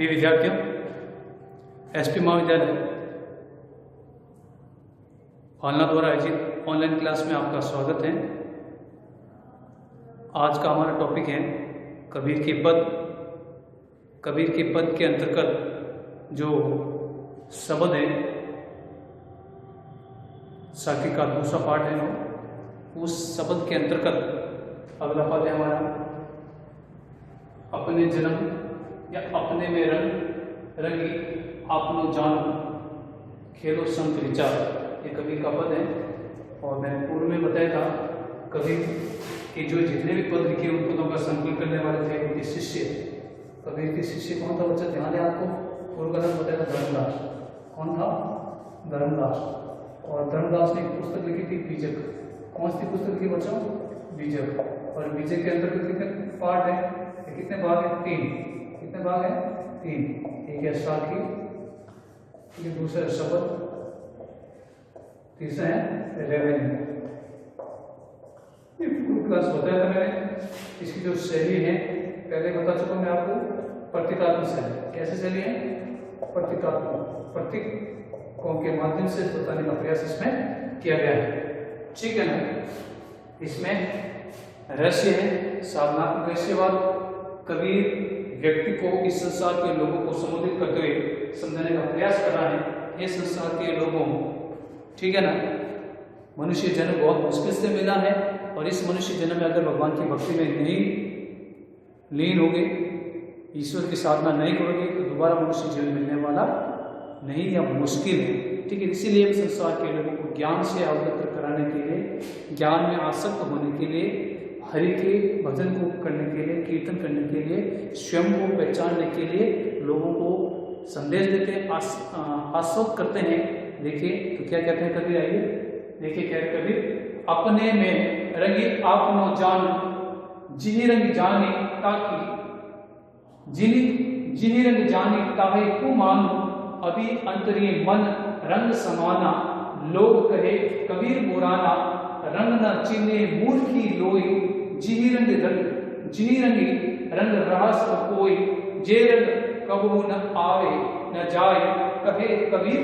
प्रिय विद्यार्थियों, एसपी महाविद्यालय फालना द्वारा आयोजित ऑनलाइन क्लास में आपका स्वागत है। आज का हमारा टॉपिक है कबीर के पद। कबीर के पद के अंतर्गत जो शब्द है, साखी का दूसरा पार्ट है, उस शब्द के अंतर्गत अगला पद है हमारा अपने जन्म या अपने में रंग रंगी आपनो जानो खेलो संत विचार। ये कबीर का पद है और मैंने पूर्व में बताया था कबीर के जो जितने भी पद लिखे उन पदों का संकलन करने वाले थे उनके शिष्य। कबीर के शिष्य कौन था बच्चा? ध्यान है आपको, पूर्व का नाम बताया था धर्मदास। कौन था? धर्मदास। और धर्मदास ने एक पुस्तक लिखी थी बीजक। कौन सी पुस्तक लिखी बच्चों? बीजक। और बीजक के अंतर्गत कितने पार्ट है? कितने भाग है? 3। कितने भाग है? 3। एक है साखी, ये दूसरा शब्द, तीसरा है रेवेन्यू। ये पूरी क्लास बताया था मैंने। इसकी जो शैली है पहले बता चुका मैं आपको, प्रतीकात्मक शैली। कैसे शैली है? प्रतीकात्मक, प्रतीकों के माध्यम से बताने का प्रयास इसमें किया गया है। ठीक है ना? इसमें रहस्य है, साधनात्मक रहस्यवाद। कबीर व्यक्ति को इस संसार के लोगों को संबोधित करते हुए समझाने का प्रयास कर रहा है। ये संसार के लोगों, ठीक है ना, मनुष्य जन्म बहुत मुश्किल से मिला है और इस मनुष्य जन्म में अगर भगवान की भक्ति में नहीं लीन होगे, ईश्वर की साधना नहीं करोगे तो दोबारा मनुष्य जीवन मिलने वाला नहीं या मुश्किल है। ठीक है, इसीलिए संसार के लोगों को ज्ञान से अवगत कराने के लिए, ज्ञान में आसक्त होने के लिए, हरि के भजन को करने के लिए, कीर्तन करने के लिए, स्वयं को पहचानने के लिए लोगों को संदेश देते हैं, आश्वस्त करते हैं। देखिए तो क्या कहते हैं कबीर? आइए देखिए क्या है कबीर। अपने में रंगी आपनो जान जिनी रंग जाने ताकि जिनी रंग जाने ताहे को मानो अभी अंतरी मन रंग समाना। लोग कहे कबीर बुराना रंग न चिन्हे मूर्खी लोई। जिनी रंगी रंग रहस कोई जे रंग कबू न आवे न जाए कहे कबीर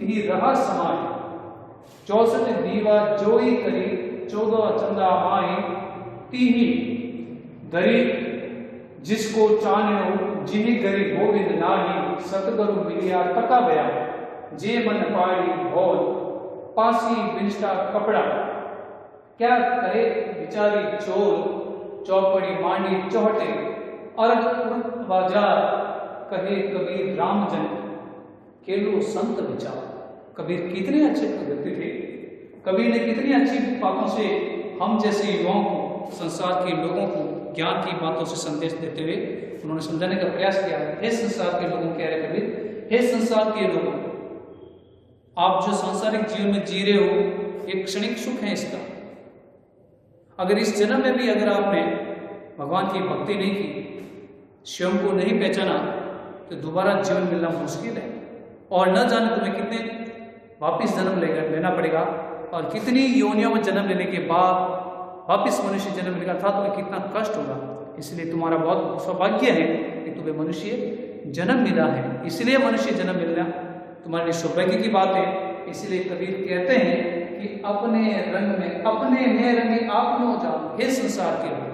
ही रहा समाए। 64 दीवा जोई करी 14 चंदा माए। तीही दरी जिसको चान्यो जिनी गरी गोविंद नाही। सतगुरु मिलिया तका बया जे मन पाड़ी भोल पासी बिंस्टा कपड़ा। क्या करे बिचारी चोर चौपड़ी मांडी चौहटे अर्घ बाजार कहे कबीर रामजन केलो संत विचार। कबीर कितने अच्छे व्यक्ति थे। कबीर ने कितनी अच्छी बातों से हम जैसे युवाओं को, संसार के लोगों को ज्ञान की बातों से संदेश देते हुए उन्होंने समझाने का प्रयास किया। हे संसार के लोगों, कह रहे कबीर, हे संसार के लोगों, आप जो सांसारिक जीवन में जी रहे हो एक क्षणिक सुख है इसका। अगर इस जन्म में भी अगर आपने भगवान की भक्ति नहीं की, स्वयं को नहीं पहचाना, तो दोबारा जीवन मिलना मुश्किल है। और न जाने तुम्हें कितने वापिस जन्म लेना पड़ेगा और कितनी योनियों में जन्म लेने के बाद वापिस मनुष्य जन्म लेगा था तुम्हें कितना कष्ट होगा। इसलिए तुम्हारा बहुत सौभाग्य है कि तुम्हें मनुष्य जन्म मिला है। इसलिए मनुष्य जन्म मिलना तुम्हारे लिए सौभाग्य की बात है। इसलिए कबीर कहते हैं कि अपने रंग में अपने में रंगे आपनो जानो। हे संसार के लोग,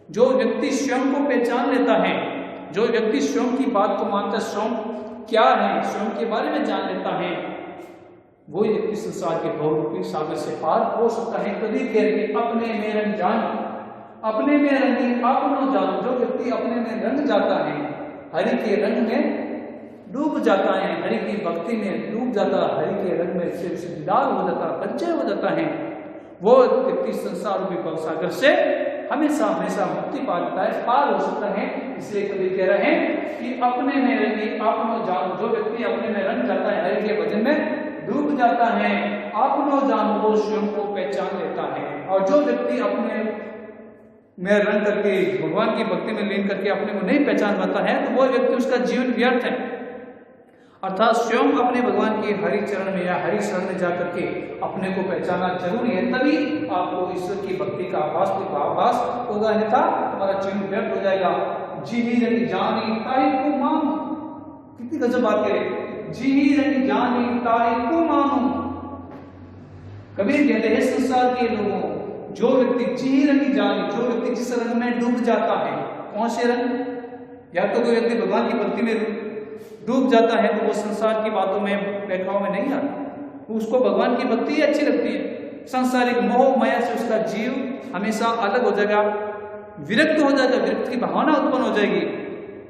जो व्यक्ति स्वयं को पहचान लेता है, जो व्यक्ति स्वयं की बात को मानता है, स्वयं क्या है, स्वयं के बारे में जान लेता है, वो व्यक्ति संसार के भवरूपी सागर से पार हो सकता है। कबीर कह रहे अपने में रंग जानो, अपने में रंगी आपनो जानो। जो व्यक्ति अपने में रंग जाता है, हरि के रंग में डूब जाता है, हरि की भक्ति में डूब जाता है, हरि के रंग में से दीदार हो जाता है, परिचय हो जाता है, वो व्यक्ति संसार रूपी भवसागर से हमेशा हमेशा मुक्ति पाता है, पार हो सकता है। इसलिए कबीर कह रहे हैं कि अपने में रंगी आपनो जानो। जो व्यक्ति अपने में रंग जाता है, हरि के भजन में डूब जाता है, आपनो जानो, वो स्वयं को पहचान लेता है। और जो व्यक्ति अपने में रंग करके भगवान की भक्ति में लीन करके अपने को नहीं पहचान पाता है, तो वो व्यक्ति उसका जीवन व्यर्थ है। अर्थात स्वयं अपने भगवान के हरि चरण में या हरि शरण में जाकर के अपने को पहचानना जरूरी है, तभी आपको ईश्वर की भक्ति का वास्तविक आभास होगा, अन्यथा तुम्हारा जीवन व्यर्थ हो जाएगा। जीवी रंग जानी तारीफ को मान, कितनी गजब बात करे, जी रंग जानी ताई को मानो। कबीर कहते हैं संसार के लोगों, जो व्यक्ति जी रंग जाने, जो व्यक्ति जिस रंग में डूब जाता है, कौन से रंग, या तो कोई व्यक्ति भगवान की भक्ति में डूब जाता है तो वो संसार की बातों में व्याख्याओं में नहीं आता, उसको भगवान की भक्ति ही अच्छी लगती है। सांसारिक मोह माया से उसका जीव हमेशा अलग हो जाएगा, विरक्त हो जाएगा, विरक्त की भावना उत्पन्न हो जाएगी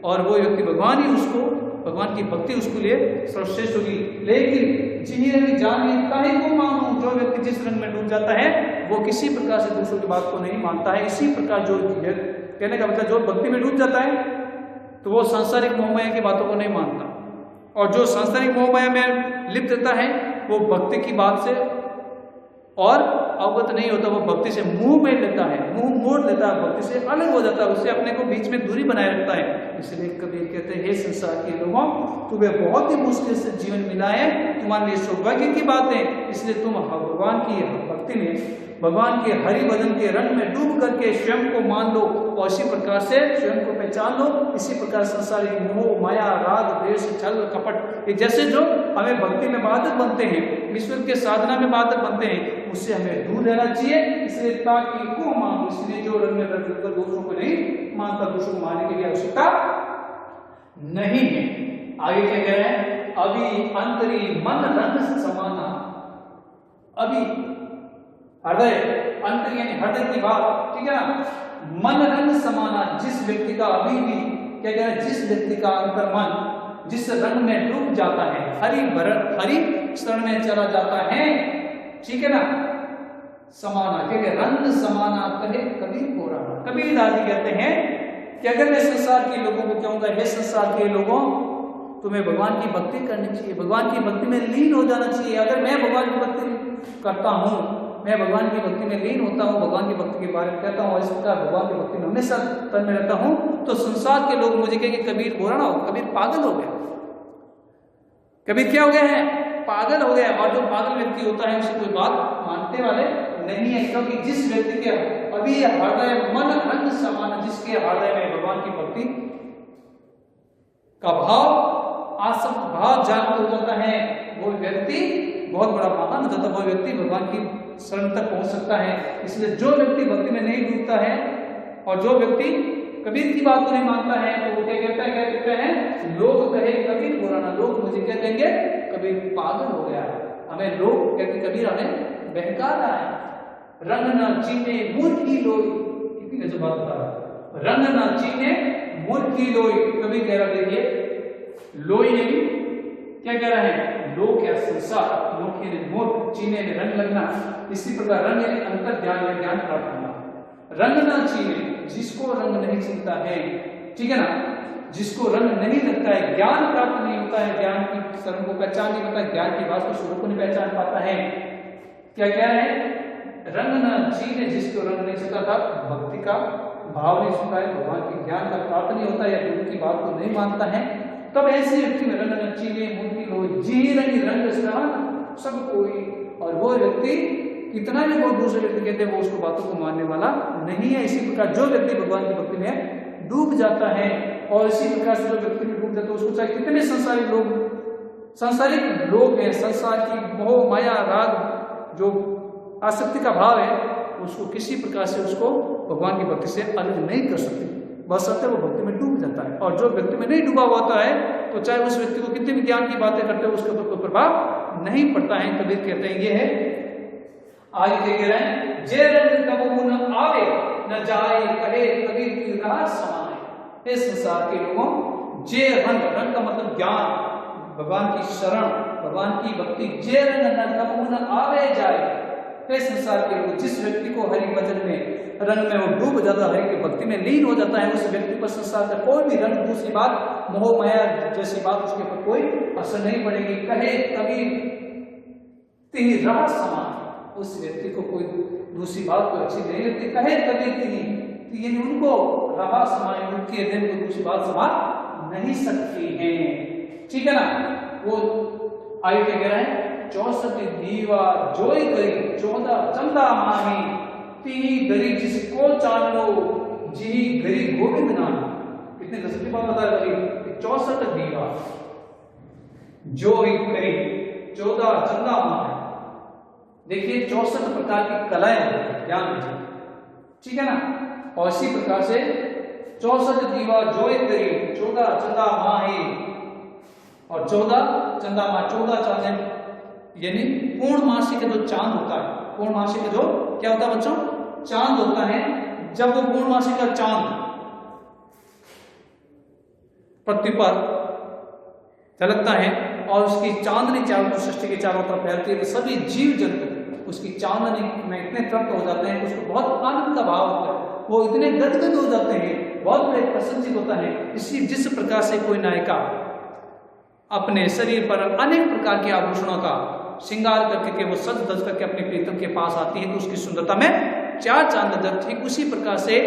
और वो व्यक्ति भगवान ही उसको, भगवान की भक्ति उसके लिए सर्वश्रेष्ठ होगी। लेकिन जिन्हें रंग जाने काहे को मानो, जो व्यक्ति जिस रंग में डूब जाता है वो किसी प्रकार से दूसरों की बात को नहीं मानता है। इसी प्रकार जो कहने का मतलब जो भक्ति में डूब जाता है तो वो सांसारिक मोहमाया की बातों को नहीं मानता, और जो सांसारिक मोहमाया में लिप्त रहता है वो भक्ति की बात से और अवगत नहीं होता, वो भक्ति से मुंह में लेता है, मुंह मोड़ लेता है, भक्ति से अलग हो जाता है, उससे अपने को बीच में दूरी बनाए रखता है। इसलिए कबीर कहते हैं, हे संसार के लोगों, तुम्हें बहुत ही मुश्किल से जीवन मिला है, तुम्हारे लिए सौभाग्य की बात है, इसलिए तुम भगवान की भक्ति में, भगवान के हरि भजन के रंग में डूब करके स्वयं को मान लो और इसी प्रकार से स्वयं को पहचान लो। इसी प्रकार संसारिक मोह माया राग द्वेष छल कपट ये जैसे जो हमें भक्ति में बाधक बनते हैं, ईश्वर के साधना में बाधक बनते हैं, उससे हमें दूर रहना चाहिए। इसलिए ताकि को मान, इसलिए जो रंग में रंग दूसरों को नहीं मानता, दूसरों को मानने की आवश्यकता नहीं है। आगे क्या कह रहे हैं, अभी अंतरी मन रंग समाना, अभी हृदय अंतर यानी हृदय की बात, ठीक है ना, मन रंग समाना, जिस व्यक्ति का अभी भी क्या कह रहे हैं, जिस व्यक्ति का अंतर मन जिस रंग में डूब जाता है, हरि शरण में चला जाता है, ठीक है ना, समाना क्या कह, रंग समाना कहे कबीर हो रहा। कबीर दादी कहते हैं कि अगर मैं संसार के लोगों को कहूंगा, हे संसार के लोगों, तुम्हें भगवान की भक्ति करनी चाहिए, भगवान की भक्ति में लीन हो जाना चाहिए। अगर मैं भगवान की भक्ति करता हूं, मैं भगवान की भक्ति में लीन होता हूँ, भगवान की भक्ति के बारे में कहता हूँ और इस प्रकार भगवान की भक्ति में हमेशा तन में रहता हूँ, तो संसार के लोग मुझे कहेंगे कबीर गोरा ना हो, कबीर पागल हो गया। कबीर क्या हो गया है, पागल हो गया। और जो पागल व्यक्ति होता है उसे कोई बात मानते वाले नहीं है, क्योंकि जिस व्यक्ति के अभी हृदय मन रंग समान, जिसके हृदय में भगवान की भक्ति का भाव आसक्त भाव जागृत हो जाता है, वो व्यक्ति बहुत बड़ा महान हो जाता है, वो व्यक्ति भगवान की शरण तक पहुंच सकता है। इसलिए जो व्यक्ति भक्ति में नहीं डूबता है और जो व्यक्ति कबीर की बात को नहीं मानता है तो वो क्या कहता है, क्या कहते हैं, लोग कहे कबीर बुराना, लोग मुझे क्या कहेंगे, कबीर पागल हो गया। हमें लोग कहते कबीर हमें बहका रहा है। रंग न चीने मूर्ख की लोई, कितनी गजब बात बता रहा है, रंग न चीने मूर्ख की लोई। कबीर कह रहा देखिए, लोई नहीं क्या कह रहा है, लोक या संसार, लोक यानी मूर्ख, चीने में रंग लगना, इसी प्रकार रंग यानी अंतर ज्ञान या ज्ञान प्राप्त होना। रंग ना चीने, जिसको रंग नहीं चिंता है, ठीक है ना, जिसको रंग नहीं लगता है, ज्ञान प्राप्त नहीं होता है, ज्ञान की शरण को पहचान नहीं पाता, ज्ञान की बात को स्वरूप को नहीं पहचान पाता है। क्या क्या है, रंग ना चीने, जिसको रंग नहीं चिंता था, भक्ति का भाव नहीं सुनता है, भगवान के ज्ञान का प्राप्त नहीं होता या गुरु की बात को नहीं मानता है, तब ऐसे व्यक्ति में रंग न चीने मूर्ति लो, जी रंग सब कोई। और वो व्यक्ति कितना भी वो दूसरे व्यक्ति कहते हैं वो उसको बातों को मानने वाला नहीं है। इसी प्रकार जो व्यक्ति भगवान की भक्ति में डूब जाता है और इसी प्रकार से जो व्यक्ति में डूब जाता है उसको चाहे कितने सांसारिक लोग हैं, संसार की मोह माया राग जो आसक्ति का भाव है, उसको किसी प्रकार से उसको भगवान की भक्ति से अलग नहीं कर सकते, बस आते वो भक्ति में डूब जाता है। और जो व्यक्ति में नहीं डूबा होता है तो चाहे उस व्यक्ति को कितनी भी ज्ञान की बातें करते हो उसके ऊपर कोई प्रभाव नहीं पड़ता है। कबीर कहते हैं ये है, आगे क्या कह रहे हैं, जे रंग कबहू न आवे न जाए कहे कबीर की राह समाए। इस संसार के लोगों, जे रंग, रंग का मतलब ज्ञान, भगवान की शरण, भगवान की भक्ति, जे रंग न कबहू न आवे जाए। इस संसार के लोग, जिस व्यक्ति को हरि भजन में रंग में वो डूब जाता है, हरि की भक्ति में लीन हो जाता है, उस व्यक्ति पर संसार का कोई भी रंग, दूसरी बात मोह माया जैसी बात उसके ऊपर कोई असर नहीं पड़ेगी। कहे कबीर तिनी राह समान, उस व्यक्ति को कोई दूसरी बात कोई अच्छी नहीं लगती। कहे कबीर तिनी, यानी उनको राह समान, उनके हृदय को दूसरी बात समान नहीं सकती है, ठीक है ना। वो आगे क्या कह रहे हैं, 64 दीवा जोई करी 14 चंदा माही, ती दरी जिसको चालो जी गरी गोविंद नाम। कितने गजब की बात बता रही, 64 दीवा, जो एक करीब 14 चंदा माह। देखिए 64 प्रकार की कलाएं होती हैं, ध्यान दीजिए, ठीक है ना। और इसी प्रकार से 64 दीवा जो एक करीब 14 चंदा माही, और 14 चंदा माह 14 चांद, यानी पूर्णमासी का जो चांद होता है, पूर्णमासी का जो क्या होता है बच्चों, चांद होता है, जब वो पूर्णमासी का चांद पृथ्वी पर झलकता है और उसकी चांदनी चारों सृष्टि के चारों तरफ फैलती है, तो सभी जीव जंतु उसकी चांदनी में इतने तृप्त हो जाते हैं, उसको बहुत आनंद का भाव होता है, वो इतने गदगद हो जाते हैं, बहुत बड़े प्रसन्नचित होता है। इसी जिस प्रकार से कोई नायिका अपने शरीर पर अनेक प्रकार के आभूषणों का श्रृंगार करके के वो सज धज करके अपने प्रीतम के पास आती है, तो उसकी सुंदरता में 4 चांद लग जाते हैं। उसी प्रकार से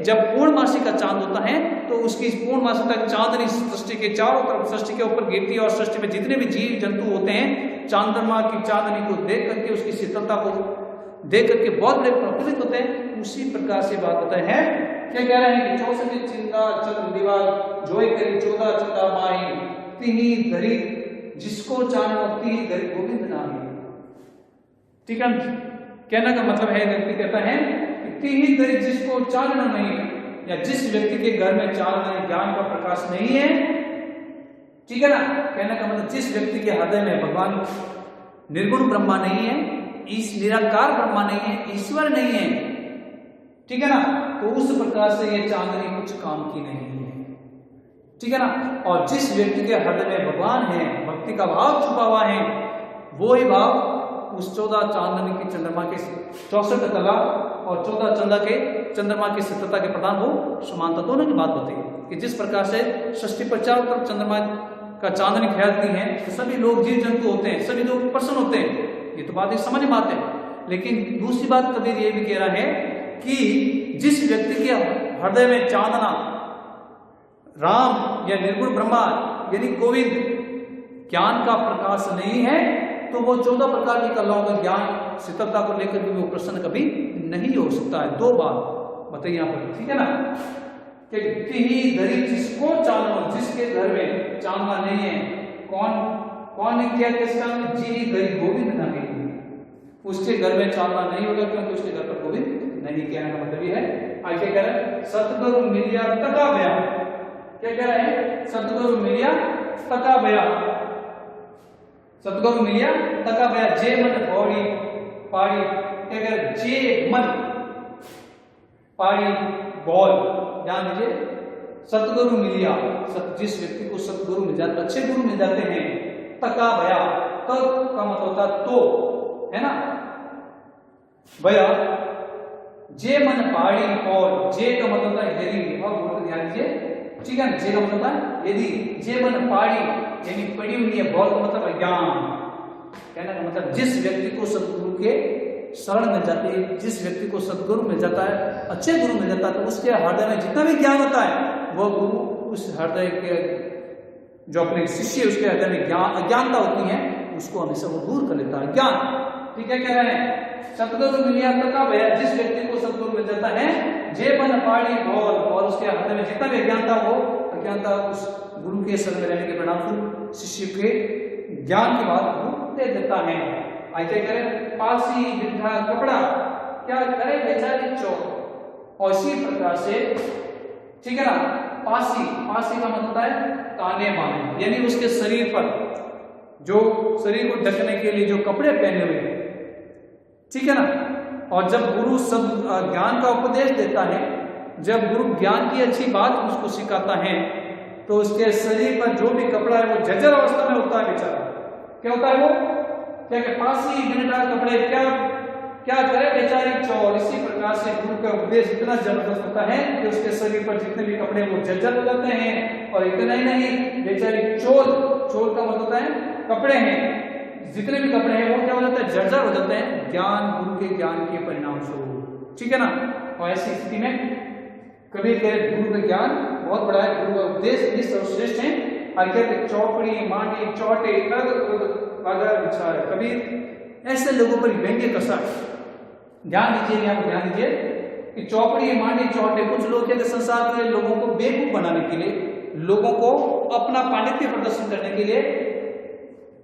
जब पूर्णमासी का चांद होता है, तो उसकी पूर्णमासी तक चांदनी सृष्टि के चारों तरफ सृष्टि के ऊपर गिरती है, और सृष्टि में जितने भी जीव जंतु होते हैं चंद्रमा की चांदनी को देख करके, उसकी शीतलता को देख करके बहुत बड़े प्रफुल्लित होते हैं। उसी प्रकार से बात होता है, क्या कह रहे हैं कि 64 चिंता चंद्र दीवार जो एक करीब 14 चंदा माही, तिनी धरी जिसको चांद तिनी धरी गोविंद नाम। ठीक है, कहने का मतलब है, व्यक्ति कहता है कि तिनी धरी जिसको चांदना नहीं है, या जिस व्यक्ति के घर में चांदना ज्ञान का प्रकाश नहीं है, ठीक है ना, कहने का मतलब जिस व्यक्ति के हृदय में भगवान निर्गुण ब्रह्मा नहीं है, इस निराकार ब्रह्मा नहीं है, ईश्वर नहीं है, ठीक है ना, तो उस प्रकार से ये चांदनी कुछ काम की नहीं है, ठीक है ना। और जिस व्यक्ति के हृदय में भगवान है, भक्ति का भाव छुपा हुआ है, वो ही भाव उस 14 चांदनी की चंद्रमा के 64 कला और 14 चंदा के चंद्रमा की शीतलता के प्रदान हो समानता, दोनों की बात होती है कि जिस प्रकार से सृष्टि पर चारों तरफ चंद्रमा का चांदनी फैलती है, तो सभी लोग जीव जंतु होते हैं, सभी लोग प्रसन्न होते हैं, ये तो बात एक समझ बात है। लेकिन दूसरी बात कबीर ये भी कह रहा है कि जिस व्यक्ति के हृदय में चांदना राम या निर्गुण ब्रह्मा यानी गोविंद ज्ञान का प्रकाश नहीं है, तो वो 14 प्रकार की कलाओं का ज्ञान शीतलता को लेकर भी वो प्रसन्न कभी नहीं हो सकता है। 2 बात बताइए यहाँ पर, ठीक है ना, कि तिही धरी जिसको चांदना, जिसके घर में चांदना नहीं है, कौन ने किया किसका, जी धरी गोविंद नहीं, उसके घर में चांदना नहीं होगा, क्योंकि उसके घर पर गोविंद नहीं। कहने का मतलब ये है, आज क्या कह रहे हैं, सतगुरु मिलिया तका बया, क्या कह रहे हैं, सतगुरु मिलिया तका बया, सतगुरु मिलिया तका बया, जे मन पौड़ी पाड़ी, क्या कह रहे, जे मन पाड़ी बॉल, ध्यान दीजिए, सतगुरु मिलिया, जिस व्यक्ति को सतगुरु मिल जाते, अच्छे गुरु मिल जाते हैं, तका भया, तक का मतलब होता तो, है ना, भया, जे मन पहाड़ी, और जे का मतलब होता है यदि, बहुत ध्यान दीजिए, ठीक है, जे का मतलब होता है यदि, जे मन पहाड़ी यानी पड़ी हुई है, बहुत का मतलब है ज्ञान, कहने का मतलब जिस व्यक्ति को सतगुरु के शरण मिल जाती है, जिस व्यक्ति को सदगुरु मिल जाता है, अच्छे गुरु मिल जाता है, तो उसके हृदय में जितना भी ज्ञान होता है, वो गुरु उस हृदय के जो अपने शिष्य उसके हृदय में अज्ञानता होती है, उसको हमेशा वो दूर कर लेता है, ज्ञान, ठीक है, कह रहे हैं सतगुरु मिलिया तका भया, जिस व्यक्ति को सदगुरु मिल जाता है, जे मन पाड़ी भोल, और उसके हृदय में जितना भी अज्ञानता हो, अज्ञानता उस गुरु के शरण में रहने के परिणाम शिष्य के ज्ञान की बात वो दे देता है। आई क्या करे, पासी बिठा कपड़ा, क्या करे, बेचारी चौक, और इसी प्रकार से, ठीक है ना, पासी का मतलब होता है ताने बाने, यानी उसके शरीर पर जो शरीर को ढकने के लिए जो कपड़े पहने हुए हैं, ठीक है ना। और जब गुरु सब ज्ञान का उपदेश देता है, जब गुरु ज्ञान की अच्छी बात उसको सिखाता है, तो उसके शरीर पर जो भी कपड़ा है वो जर्जर अवस्था में होता है बेचारा, क्या होता है वो, क्या कि पासी बिनटा कपड़े, क्या करे बेचारी चौर। इसी प्रकार से गुरु का उपदेश इतना जबरदस्त होता है कि उसके शरीर पर जितने भी कपड़े वो जर्जर हो जाते हैं, और इतना ही नहीं, बेचारी चोल का मतलब होता है कपड़े हैं, जितने भी कपड़े हैं वो क्या हो जाता है, जर्जर हो जाते हैं, ज्ञान, गुरु के ज्ञान के परिणाम स्वरूप, ठीक है ना। और ऐसी स्थिति में कबीर कह रहे गुरु का ज्ञान बहुत बड़ा है, गुरु का उपदेश भी सर्वश्रेष्ठ है। कहते चौपड़ी मांडी चौटे वगैरह विचार, कबीर ऐसे लोगों पर व्यंग्य कसा, ध्यान दीजिए, यहाँ पर ध्यान दीजिए कि चौपड़ी मांडी चौटे, कुछ लोग कहते संसार के लोगों को बेवकूफ बनाने के लिए, लोगों को अपना पांडित्य प्रदर्शन करने के लिए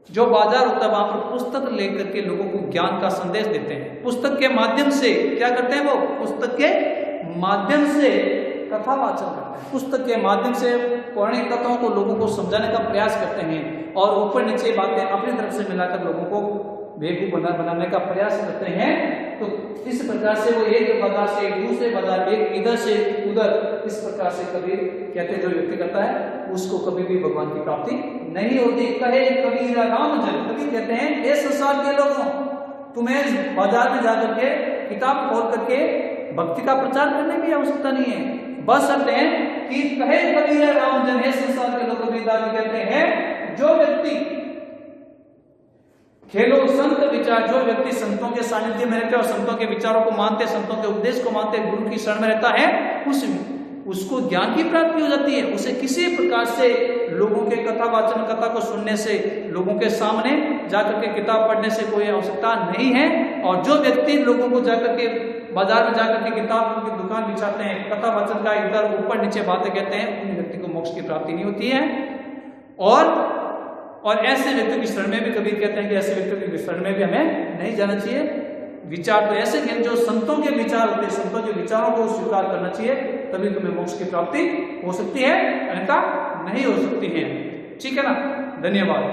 जो बाजार होता है वहां पर पुस्तक लेकर के लोगों को ज्ञान का संदेश देते हैं। पुस्तक के माध्यम से क्या करते हैं वो? पुस्तक के माध्यम से कथा वाचन करते हैं, पुस्तक के माध्यम से पौराणिक कथाओं को लोगों को समझाने का प्रयास करते हैं और ऊपर नीचे बातें अपनी तरफ से मिलाकर लोगों को बेवकूफ बनाने का प्रयास करते हैं। तो इस प्रकार से वो एक बाजार से एक दूसरे बाजार, एक इधर से उधर, इस प्रकार से कबीर कहते हैं जो व्यक्ति करता है उसको कभी भी भगवान की प्राप्ति नहीं होती। कहे कबीर राम जन, कबीर कहते हैं ये संसार के लोगों, तुम्हें बाजार में जाकर के किताब खोल करके भक्ति का प्रचार करने की आवश्यकता नहीं है। बस कहते हैं कि कहे कबीर राम जन, ये संसार के लोग कबीरदास कहते हैं जो व्यक्ति खेलो संत विचार, जो व्यक्ति संतों के सानिध्य में रहते हैं और संतों के विचारों को मानते, संतों के उपदेश को मानते, गुरु की शरण में रहता है, उसको ज्ञान की प्राप्ति हो जाती है। उसे किसी प्रकार से लोगों के कथा वाचन, कथा को सुनने से, लोगों के सामने जाकर के किताब पढ़ने से कोई आवश्यकता नहीं है। और जो व्यक्ति लोगों को जाकर के बाजार में जाकर के किताब की दुकान बिछाते हैं, कथा वाचन का इधर ऊपर नीचे बातें कहते हैं, उन व्यक्ति को मोक्ष की प्राप्ति नहीं होती है। और ऐसे व्यक्तियों की शरण में भी कबीर कहते हैं कि ऐसे व्यक्तियों की शरण में भी हमें नहीं जाना चाहिए। विचार तो ऐसे कि जो संतों के विचार होते हैं, संतों के विचारों को स्वीकार करना चाहिए, तभी तुम्हें मोक्ष की प्राप्ति हो सकती है, अन्यथा नहीं हो सकती है। ठीक है ना? धन्यवाद।